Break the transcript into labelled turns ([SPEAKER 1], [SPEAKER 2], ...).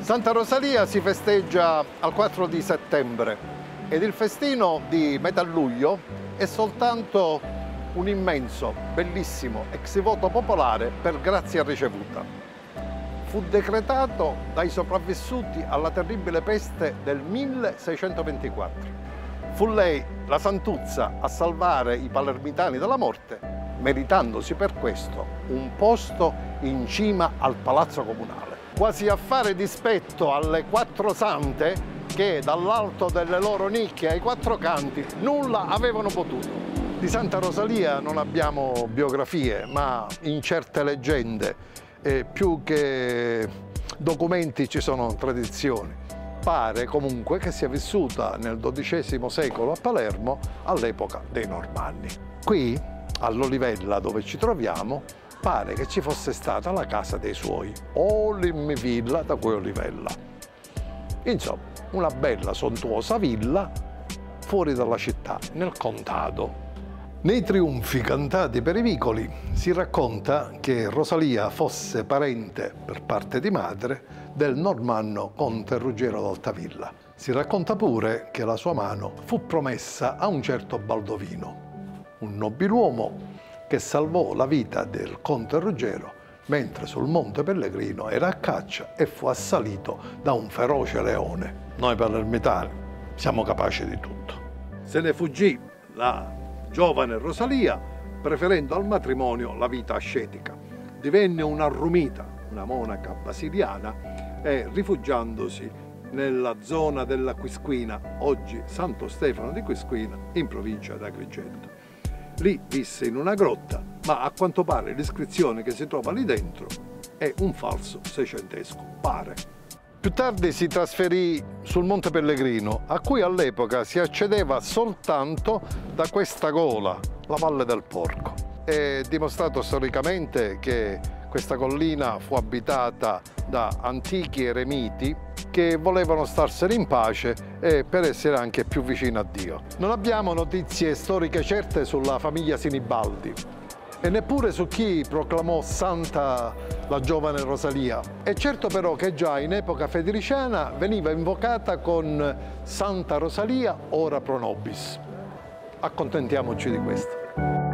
[SPEAKER 1] Santa Rosalia si festeggia al 4 di settembre ed il festino di metà luglio è soltanto un immenso, bellissimo ex voto popolare per grazia ricevuta. Fu decretato dai sopravvissuti alla terribile peste del 1624. Fu lei, la Santuzza, a salvare i palermitani dalla morte, meritandosi per questo un posto in cima al Palazzo Comunale. Quasi a fare dispetto alle quattro sante che dall'alto delle loro nicchie ai quattro canti nulla avevano potuto. Di Santa Rosalia non abbiamo biografie, ma in certe leggende, più che documenti, ci sono tradizioni. Pare comunque che sia vissuta nel XII secolo a Palermo all'epoca dei Normanni. Qui, all'Olivella, dove ci troviamo, pare che ci fosse stata la casa dei suoi, o l'Immivilla da cui Olivella. Insomma, una bella sontuosa villa fuori dalla città, nel contado. Nei trionfi cantati per i vicoli si racconta che Rosalia fosse parente, per parte di madre, del normanno conte Ruggero d'Altavilla. Si racconta pure che la sua mano fu promessa a un certo Baldovino, un nobiluomo che salvò la vita del conte Ruggero mentre sul Monte Pellegrino era a caccia e fu assalito da un feroce leone. Noi palermitani siamo capaci di tutto. Se ne fuggì la giovane Rosalia, preferendo al matrimonio la vita ascetica. Divenne un'arrumita, una monaca basiliana, e rifugiandosi nella zona della Quisquina, oggi Santo Stefano di Quisquina, in provincia di Agrigento. Lì visse in una grotta, ma a quanto pare l'iscrizione che si trova lì dentro è un falso seicentesco, pare. Più tardi si trasferì sul Monte Pellegrino, a cui all'epoca si accedeva soltanto da questa gola, la Valle del Porco. È dimostrato storicamente che questa collina fu abitata da antichi eremiti che volevano starsene in pace e per essere anche più vicini a Dio. Non abbiamo notizie storiche certe sulla famiglia Sinibaldi e neppure su chi proclamò santa la giovane Rosalia. È certo però che già in epoca federiciana veniva invocata con Santa Rosalia ora pro nobis. Accontentiamoci di questo.